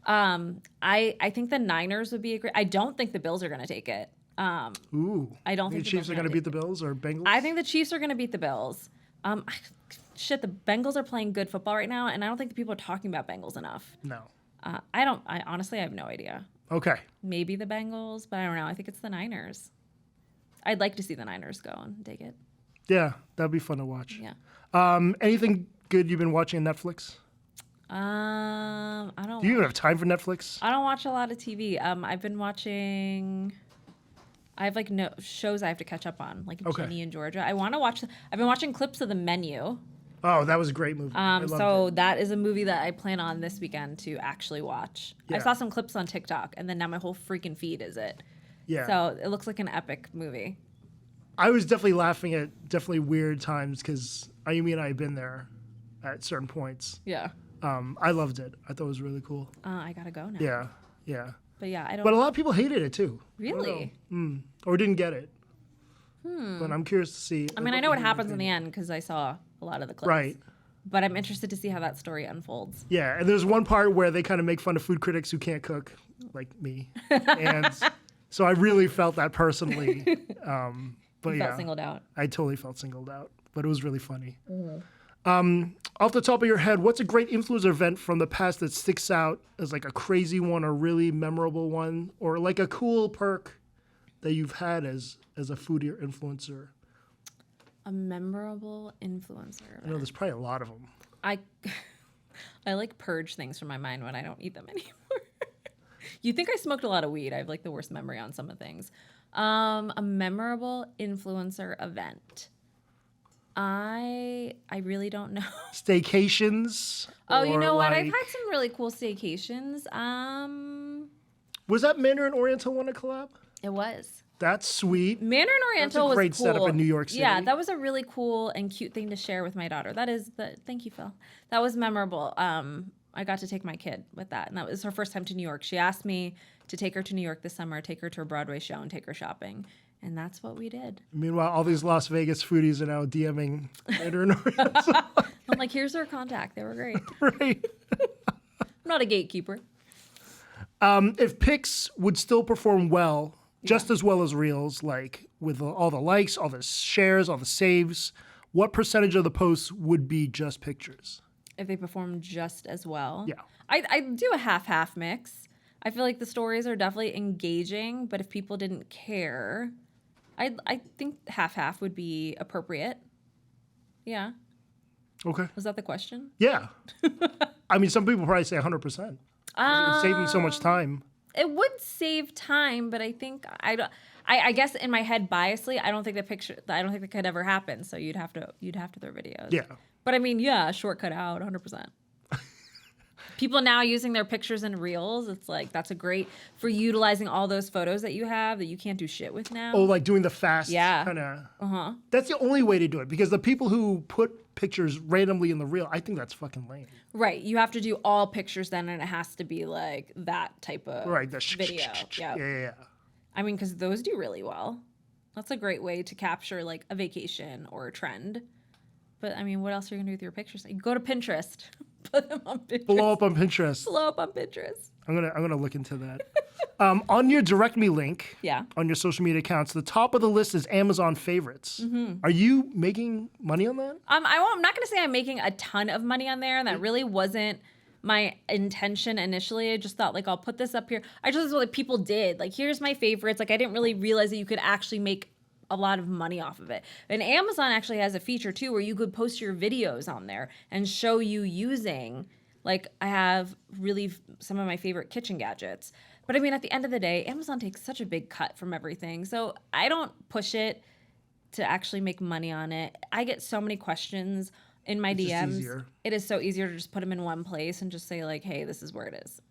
I think the Niners would be a great. I don't think the Bills are going to take it. Ooh. I don't The think the Chiefs Bills are are going to gonna beat the Bills or Bengals? I think the Chiefs are going to beat the Bills. Shit, the Bengals are playing good football right now, and I don't think the people are talking about Bengals enough. No. I honestly have no idea. Okay. Maybe the Bengals, but I don't know. I think it's the Niners. I'd like to see the Niners go and take it. Yeah, that'd be fun to watch. Yeah. Anything good you've been watching on Netflix? I don't. Do you even have time for Netflix? I don't watch a lot of TV. I've been watching. I have like no shows I have to catch up on, like Okay. Ginny and Georgia. I want to watch. I've been watching clips of The Menu. Oh, that was a great movie. I loved So it. that is a movie that I plan on this weekend to actually watch. I Yeah. saw some clips on TikTok, and then now my whole freaking feed is it. Yeah. So it looks like an epic movie. I was definitely laughing at weird times because Ayumi and I have been there at certain points. Yeah. I loved it. I thought it was really cool. I gotta go now. Yeah, yeah. But yeah, I don't. But a lot of people hated it too. Really? Or didn't get it. But I'm curious to see. I mean, I know what happens in the end because I saw a lot of the clips. Right. But I'm interested to see how that story unfolds. Yeah, and there's one part where they kind of make fun of food critics who can't cook, like me. And so I really felt that personally. But You yeah, felt singled out. I totally felt singled out, but it was really funny. Off the top of your head, what's a great influencer event from the past that sticks out as like a crazy one or really memorable one, or like a cool perk that you've had as a foodie or influencer? A memorable influencer. I know there's probably a lot of them. I like purge things from my mind when I don't eat them anymore. You think I smoked a lot of weed. I have like the worst memory on some of things. A memorable influencer event. I really don't know. Staycations. Oh, you know what? I've like- had some really cool staycations. Was that Mandarin Oriental one a collab? It was. That's sweet. Mandarin Oriental was great cool. setup in New York City. Yeah, that was a really cool and cute thing to share with my daughter. Thank you, Phil. That was memorable. I got to take my kid with that, and that was her first time to New York. She asked me to take her to New York this summer, take her to a Broadway show, and take her shopping, and that's what we did. Meanwhile, all these Las Vegas foodies are now DMing Mandarin Oriental. I'm like, here's her contact. They were great. Right. I'm not a gatekeeper. If pics would still perform well, just as well as reels, like with all the likes, all the shares, all the saves, what percentage of the posts would be just pictures? If they perform just as well. Yeah. I do a half-half mix. I feel like the stories are definitely engaging, but if people didn't care, I think half-half would be appropriate. Yeah. Okay. Was that the question? Yeah. I mean, some people probably say 100%. It's saving so much time. It would save time, but I think I guess in my head biasly, I don't think that could ever happen. So you'd have to throw videos. Yeah. But I mean, yeah, shortcut out 100%. People now using their pictures in reels, it's like that's a great for utilizing all those photos that you have that you can't do shit with now. Oh, like doing the fast Yeah. kind of. That's the only way to do it, because the people who put pictures randomly in the reel, I think that's fucking lame. Right. You have to do all pictures then, and it has to be like that type of Right. The video. Yeah. I mean, because those do really well. That's a great way to capture like a vacation or a trend. But I mean, what else are you gonna do with your pictures? You go to Pinterest, put them on Pinterest. Blow up on Pinterest. Blow up on Pinterest. I'm gonna look into that. On your direct me link, Yeah. on your social media accounts, the top of the list is Amazon favorites. Are you making money on that? I'm not gonna say I'm making a ton of money on there, and that really wasn't my intention initially. I just thought like I'll put this up here. I just thought like people did. Like here's my favorites. Like I didn't really realize that you could actually make a lot of money off of it. And Amazon actually has a feature too where you could post your videos on there and show you using, like I have really some of my favorite kitchen gadgets. But I mean, at the end of the day, Amazon takes such a big cut from everything. So I don't push it to actually make money on it. I get so many questions in my It's just DMs. easier. It is so easier to just put them in one place and just say like, hey, this is where it is.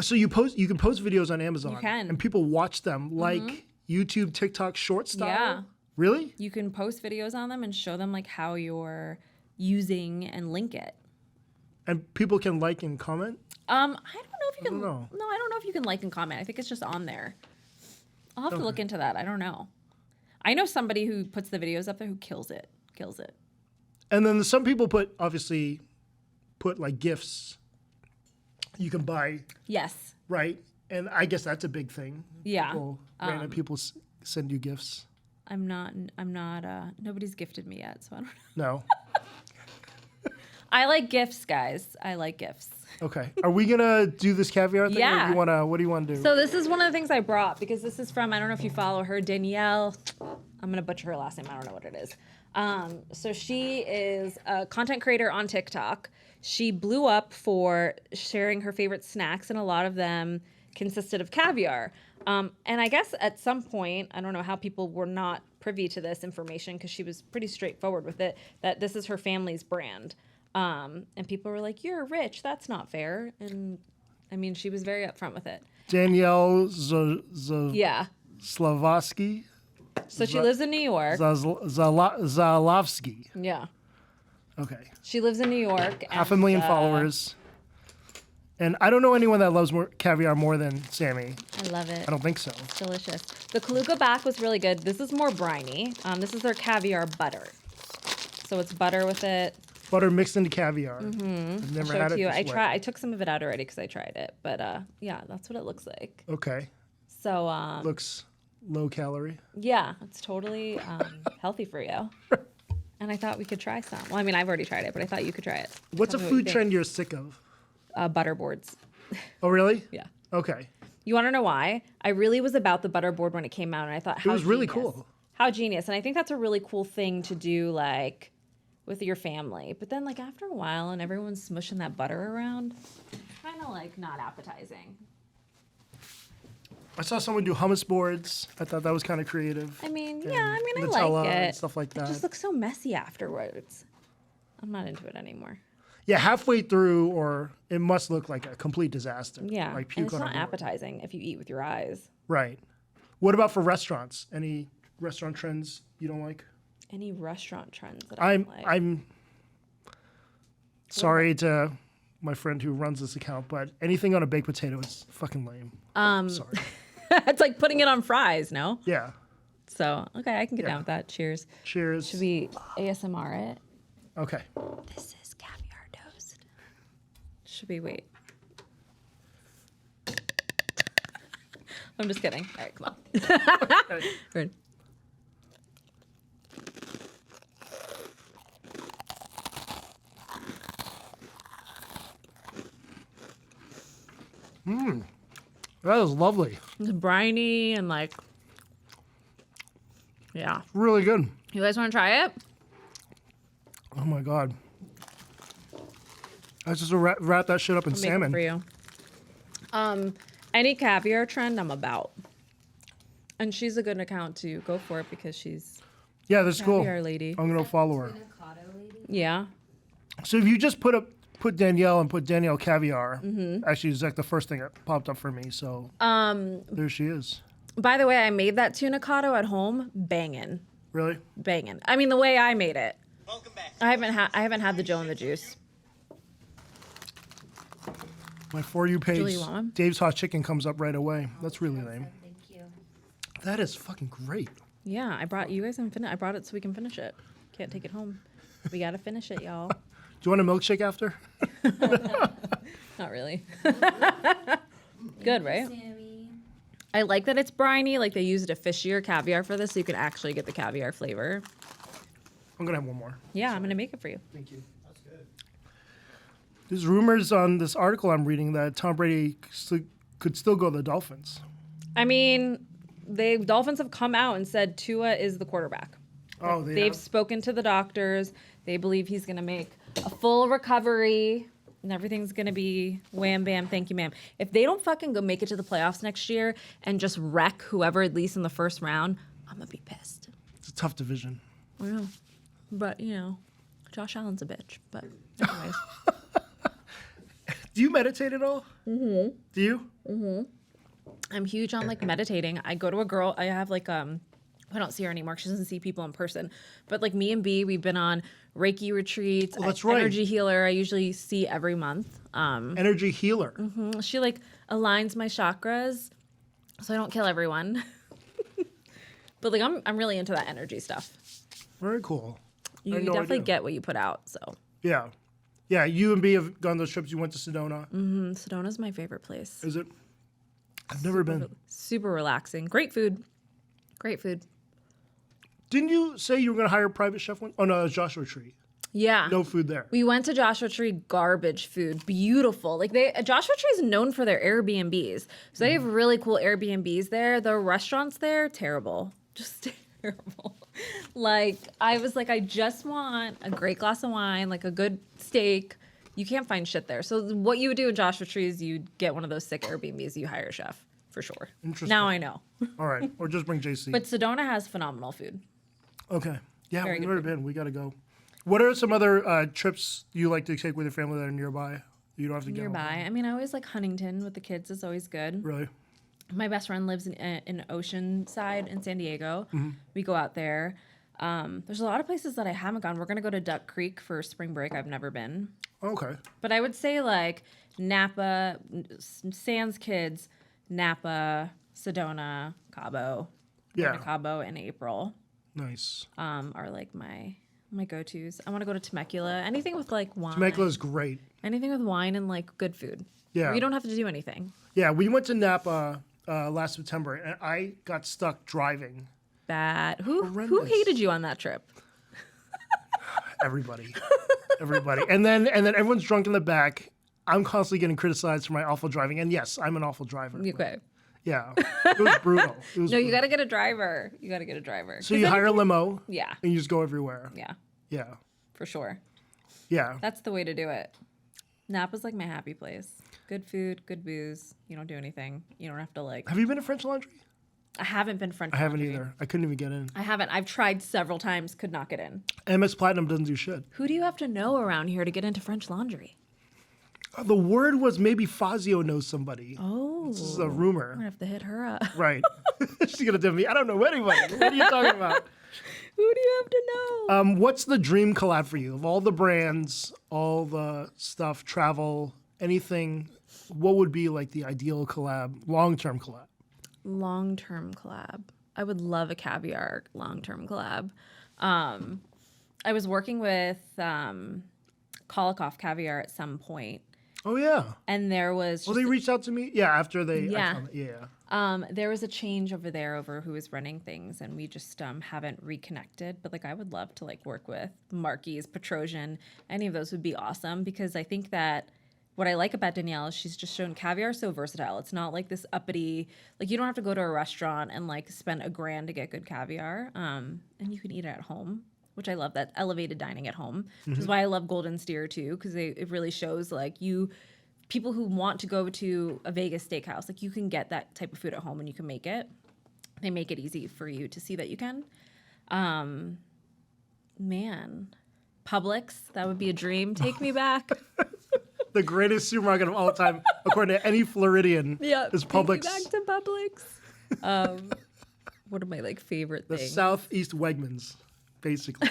So you can post videos on Amazon. You can. And people watch them like YouTube, TikTok, short style. Yeah. Really? You can post videos on them and show them like how you're using and link it. And people can like and comment? I don't know if you can. don't know. No, I don't know if you can like and comment. I think it's just on there. I'll have to look into that. I don't know. I know somebody who puts the videos up there who kills it. Kills it. And then some people put like gifts you can buy, Yes. right? And I guess that's a big thing. Yeah. Random people send you gifts. I'm not. Nobody's gifted me yet, so I don't know. No. I like gifts, guys. I like gifts. Okay. Are we gonna do this caviar thing? Yeah. Or what do you want to do? So this is one of the things I brought because this is from, I don't know if you follow her, Danielle. I'm going to butcher her last name. I don't know what it is. So she is a content creator on TikTok. She blew up for sharing her favorite snacks, and a lot of them consisted of caviar. And I guess at some point, I don't know how people were not privy to this information because she was pretty straightforward with it, that this is her family's brand. And people were like, you're rich. That's not fair. And I mean, she was very upfront with it. Danielle Yeah. Slavosky? So she lives in New York. Zalovsky. Yeah. Okay. She lives in New York. 500,000 followers. And I don't know anyone that loves caviar more than Sammy. I love it. I don't think so. It's delicious. The Kaluga back was really good. This is more briny. This is their caviar butter. So it's butter with it. Butter mixed into caviar. I've never Show had it it to you. this way. I took some of it out already because I tried it. But yeah, that's what it looks like. Okay. So Looks low calorie. Yeah, it's totally healthy for you. And I thought we could try some. Well, I mean, I've already tried it, but I thought you could try it. What's a Tell me what you food think. trend you're sick of? Butterboards. Oh, really? Yeah. Okay. You want to know why? I really was about the butterboard when it came out, and I thought, how was really genius. cool. How genius. And I think that's a really cool thing to do, like, with your family. But then, like, after a while, and everyone's smushing that butter around, kind of, like, not appetizing. I saw someone do hummus boards. I thought that was kind of creative. I mean, And yeah, I mean, I Nutella like it. and stuff like It that. just looks so messy afterwards. I'm not into it anymore. Yeah, halfway through, or it must look like a complete disaster. Yeah, Like and puke it's on a not board. appetizing if you eat with your eyes. Right. What about for restaurants? Any restaurant trends you don't like? Any restaurant trends that I I'm don't like? I'm sorry to my friend who runs this account, but anything on a baked potato is fucking lame. Sorry. It's like putting it on fries, no? Yeah. So, okay, I can get down with that. Cheers. Cheers. Should we ASMR it? Okay. This is caviar toast. Should we wait? I'm just kidding. All right, come on. Ready? That is lovely. It's briny and like, yeah. Really good. You guys want to try it? Oh my god. I just wrap that shit up in I'll make it salmon. for you. Any caviar trend, I'm about. And she's a good account to go for it because she's Yeah, that's cool. caviar lady. I'm gonna follow her. Yeah. So if you just put Danielle and put Danielle Caviar, Mm-hmm. actually it's like the first thing that popped up for me. So there she is. By the way, I made that tuna cotto at home. Bangin'. Really? Bangin'. I mean, the way I made it. Welcome back. I haven't had the Joe and the Juice. My For You page, Julie, you want one? Dave's Hot Chicken comes up right away. That's really lame. Thank you. That is fucking great. Yeah, I brought you guys and I brought it so we can finish it. Can't take it home. We gotta finish it, y'all. Do you want a milkshake after? Not really. Good, right? Sammy. I like that it's briny. Like they used a fishier caviar for this, so you can actually get the caviar flavor. I'm gonna have one more. Yeah, I'm gonna make it for you. Thank you. That's good. There's rumors on this article I'm reading that Tom Brady could still go to the Dolphins. I mean, the Dolphins have come out and said Tua is the quarterback. Oh, They've spoken to the doctors. They believe he's going to make a full recovery and everything's going to be wham, bam, thank you, ma'am. If they don't fucking go make it to the playoffs next year and just wreck whoever, at least in the first round, I'm going to be pissed. It's a tough division. I know. But, you know, Josh Allen's a bitch. But anyways. Do you meditate at all? Mm-hmm. Do you? I'm huge on like meditating. I go to a girl. I have like I don't see her anymore. She doesn't see people in person. But like me and B, we've been on Reiki retreats. Oh, that's right. Energy healer. I usually see every month. Energy healer. She like aligns my chakras, so I don't kill everyone. But like I'm really into that energy stuff. Very cool. I You had no definitely idea. get what you put out. So Yeah. Yeah, you and B have gone those trips. You went to Sedona. Sedona's my favorite place. Is it? I've never been. Super relaxing. Great food. Great food. Didn't you say you were going to hire a private chef one? Oh, no, it was Joshua Tree. Yeah. No food there. We went to Joshua Tree, garbage food, beautiful. Like Joshua Tree is known for their Airbnbs, so they have really cool Airbnbs there. The restaurants there, terrible, just terrible. Like I was like, I just want a great glass of wine, like a good steak. You can't find shit there. So what you would do in Joshua Tree is you get one of those sick Airbnbs. You hire a chef for sure. Interesting. Now I know. All right. Or just bring JC. But Sedona has phenomenal food. Okay. Yeah, Very we've good never been. We got to go. What are some other trips you like to take with your family that are nearby? You don't have to get Nearby. I mean, I always like Huntington with the kids. It's always good. Really? My best friend lives in Oceanside in San Diego. Mm-hmm. We go out there. There's a lot of places that I haven't gone. We're going to go to Duck Creek for spring break. I've never been. Okay. But I would say like Napa, Sans Kids, Napa, Sedona, Cabo. Going Yeah. to Cabo in April Nice. are like my go-tos. I want to go to Temecula. Anything with like wine. Temecula is great. Anything with wine and like good food. Yeah. You don't have to do anything. Yeah, we went to Napa last September, and I got stuck driving. Bad. Who Horrendous. hated you on that trip? Everybody. And then everyone's drunk in the back. I'm constantly getting criticized for my awful driving. And yes, I'm an awful driver. Okay. Yeah. It was brutal. No, you got to get a driver. So you hire a limo. Yeah. And you just go everywhere. Yeah, Yeah. for sure. Yeah. That's the way to do it. Napa's like my happy place. Good food, good booze. You don't do anything. You don't have to like. Have you been to French Laundry? I haven't been French. I haven't Laundry. either. I couldn't even get in. I haven't. I've tried several times. Could not get in. MS Platinum doesn't do shit. Who do you have to know around here to get into French Laundry? The word was maybe Fazio knows somebody. Oh. This is a I'm rumor. gonna have to hit her up. Right. She's going to tell me, I don't know anybody. What are you talking about? Who do you have to know? What's the dream collab for you? Of all the brands, all the stuff, travel, anything, what would be like the ideal collab, long-term collab? Long-term collab. I would love a Caviar long-term collab. I was working with Kolikoff Caviar at some point, Oh, yeah. and there was Well, just they reached out to me? Yeah, after they... Yeah. Yeah. there was a change over there over who was running things, and we just haven't reconnected. But like, I would love to like work with Marquis, Petrosian, any of those would be awesome, because I think that what I like about Danielle is she's just shown Caviar is so versatile. It's not like this uppity, like you don't have to go to a restaurant and like spend $1,000 to get good caviar, and you can eat it at home, which I love, that elevated dining at home, which is why I love Golden Steer too, because it really shows like people who want to go to a Vegas steakhouse, like you can get that type of food at home and you can make it. They make it easy for you to see that you can. Man, Publix, that would be a dream. Take me back. The greatest supermarket of all time, according to any Floridian, is Publix. Take me back to Publix. One of my like favorite The things. Southeast Wegmans, basically.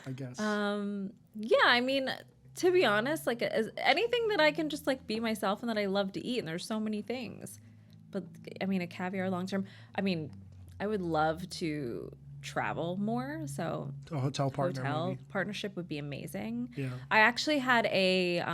I guess. Yeah, I mean, to be honest, like anything that I can just like be myself and that I love to eat, and there's so many things. But I mean, a Caviar long term. I mean, I would love to travel more, so A hotel partner. Maybe. partnership would be amazing. Yeah. I actually had a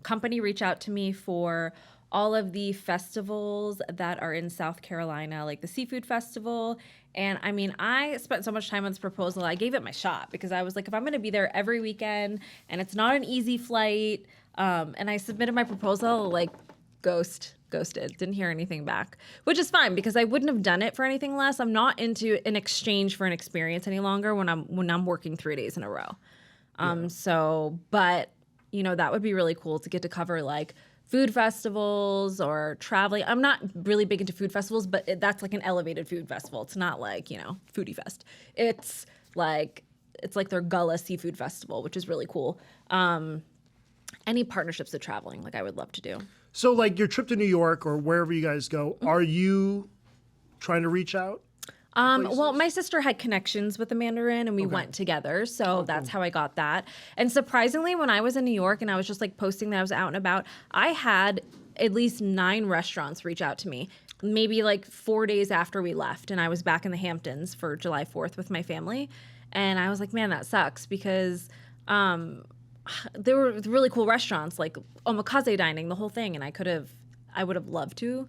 company reach out to me for all of the festivals that are in South Carolina, like the Seafood Festival. And I mean, I spent so much time on this proposal. I gave it my shot because I was like, if I'm going to be there every weekend and it's not an easy flight, and I submitted my proposal, like ghosted, didn't hear anything back, which is fine because I wouldn't have done it for anything less. I'm not into an exchange for an experience any longer when I'm working 3 days in a row. So, but you know, that would be really cool to get to cover like food festivals or traveling. I'm not really big into food festivals, but that's like an elevated food festival. It's not like, you know, Foodie Fest. It's like their Gullah Seafood Festival, which is really cool. Any partnerships with traveling, like I would love to do. So, like your trip to New York or wherever you guys go, are you trying to reach out? Well, my sister had connections with the Mandarin and we went together. So that's how I got that. And surprisingly, when I was in New York and I was just like posting that I was out and about, I had at least 9 restaurants reach out to me, maybe like 4 days after we left. And I was back in the Hamptons for July 4th with my family. And I was like, man, that sucks because there were really cool restaurants like omakase dining, the whole thing. And I would have loved to.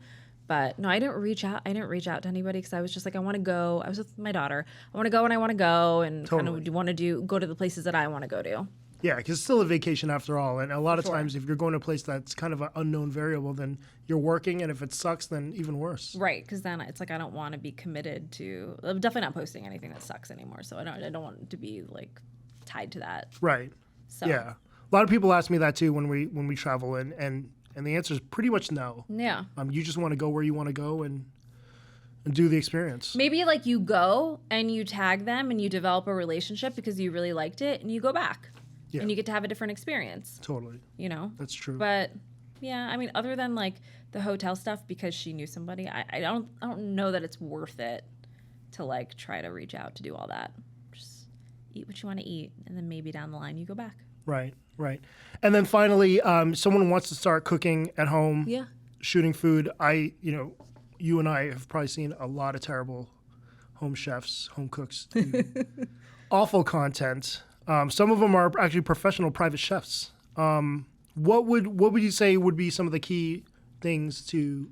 But no, I didn't reach out. I didn't reach out to anybody because I was just like, I want to go. I was with my daughter. I want to go when I want to go, and kind of want to go to the places that I want to go to. Yeah, because it's still a vacation after all. And a lot of times, if you're going to a place that's kind of an unknown variable, then you're working, and if it sucks, then even worse. Right, because then it's like I don't want to be committed to. I'm definitely not posting anything that sucks anymore. So I don't want to be like tied to that. Right. So. Yeah. A lot of people ask me that too when we travel, and the answer is pretty much no. Yeah. You just want to go where you want to go and do the experience. Maybe like you go and you tag them and you develop a relationship because you really liked it and you go back. Yeah. And you get to have a different experience. Totally. You know? That's true. But yeah, I mean, other than like the hotel stuff because she knew somebody, I don't know that it's worth it to like try to reach out to do all that. Just eat what you want to eat and then maybe down the line you go back. Right. And then finally, someone wants to start cooking at home, shooting food. You and I have probably seen a lot of terrible home chefs, home cooks, do awful content. Some of them are actually professional private chefs. What would you say would be some of the key things to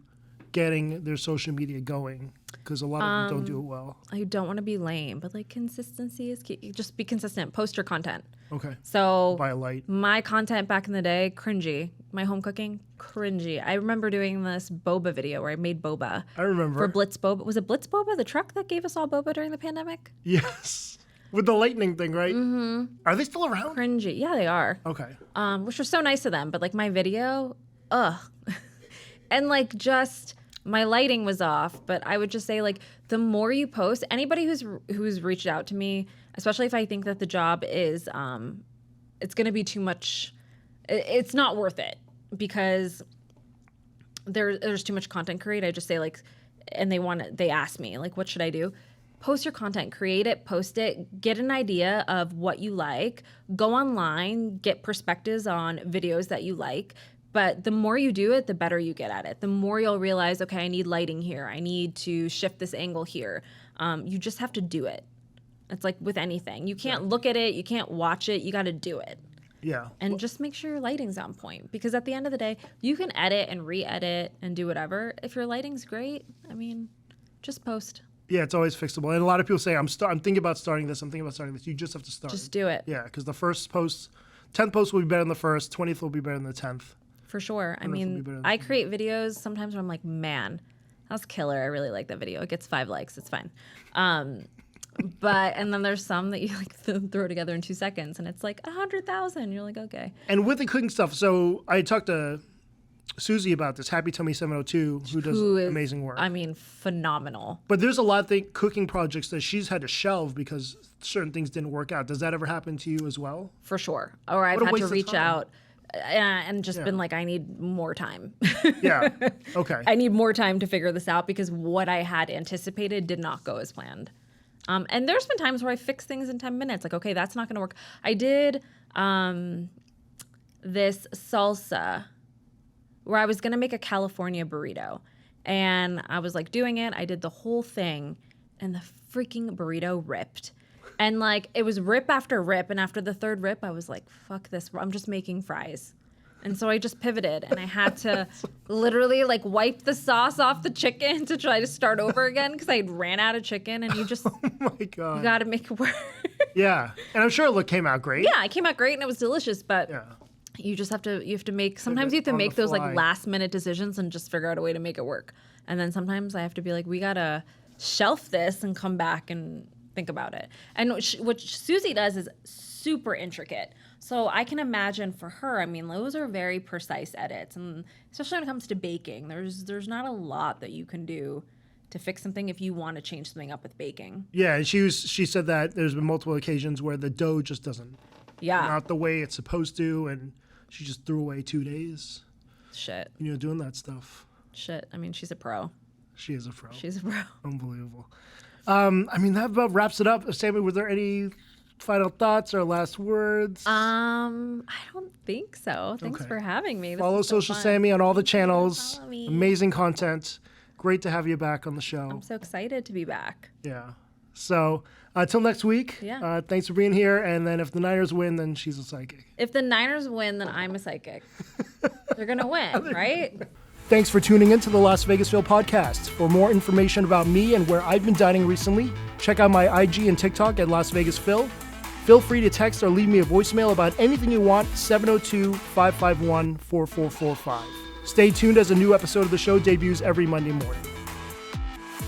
getting their social media going? Because a lot of them don't do it well. I don't want to be lame, but like consistency is key. Just be consistent. Post your content. Okay. So Buy a light. my content back in the day, cringy. My home cooking, cringy. I remember doing this boba video where I made boba. I remember. For Blitz Boba. Was it Blitz Boba, the truck that gave us all boba during the pandemic? Yes. With the lightning thing, right? Mm-hmm. Are they still around? Cringy. Yeah, they are. Okay. Which was so nice of them. But like my video, ugh. And like just my lighting was off. But I would just say like the more you post, anybody who's reached out to me, especially if I think that the job is, it's going to be too much. It's not worth it because there's too much content created. I just say like, and they ask me like, what should I do? Post your content, create it, post it, get an idea of what you like, go online, get perspectives on videos that you like. But the more you do it, the better you get at it. The more you'll realize, okay, I need lighting here. I need to shift this angle here. You just have to do it. It's like with anything. You can't look at it. You can't watch it. You got to do it. Yeah. And just make sure your lighting's on point. Because at the end of the day, you can edit and re-edit and do whatever. If your lighting's great, I mean, just post. Yeah, it's always fixable. And a lot of people say, I'm thinking about starting this. I'm thinking about starting this. You just have to start. Just do it. Yeah, because the first post, 10th post will be better than the first. 20th will be better than the 10th. For sure. I mean, I create videos sometimes where I'm like, man, that was killer. I really like that video. It gets 5 likes. It's fine. And then there's some that you like throw together in 2 seconds and it's like 100,000. You're like, okay. And with the cooking stuff, so I talked to Susie about this, Happy Tummy 702, who does amazing work. I mean, phenomenal. But there's a lot of cooking projects that she's had to shelve because certain things didn't work out. Does that ever happen to you as well? For sure. Or I've had to reach out and just been like, I need more time. Yeah. Okay. I need more time to figure this out because what I had anticipated did not go as planned. And there's been times where I fix things in 10 minutes. Like, okay, that's not going to work. I did this salsa where I was going to make a California burrito. And I was like doing it. I did the whole thing. And the freaking burrito ripped. And like, it was rip after rip. And after the third rip, I was like, fuck this. I'm just making fries. And so I just pivoted. And I had to literally like wipe the sauce off the chicken to try to start over again because I ran out of chicken. And you just, oh my God. You got to make it work. Yeah. And I'm sure it came out great. Yeah, it came out great and it was delicious. But you just have to make, sometimes you have to make those like last minute decisions and just figure out a way to make it work. And then sometimes I have to be like, we got to shelf this and come back and think about it. And what Susie does is super intricate. So I can imagine for her, I mean, those are very precise edits. And especially when it comes to baking, there's not a lot that you can do to fix something if you want to change something up with baking. Yeah, and she said that there's been multiple occasions where the dough just doesn't come out the way it's supposed to, and she just threw away 2 days. Shit. Doing that stuff. Shit. I mean, she's a pro. She is a pro. She's a pro. Unbelievable. I mean, that about wraps it up. Sammy, were there any final thoughts or last words? I don't think so. Thanks for having me. Follow Social Sammy on all the channels. Amazing content. Great to have you back on the show. I'm so excited to be back. Yeah. So until next week, thanks for being here. And then if the Niners win, then she's a psychic. If the Niners win, then I'm a psychic. They're going to win, right? Thanks for tuning in to the Las Vegasville podcast. For more information about me and where I've been dining recently, check out my IG and TikTok at Las Vegasville. Feel free to text or leave me a voicemail about anything you want, 702-551-4445. Stay tuned as a new episode of the show debuts every Monday morning.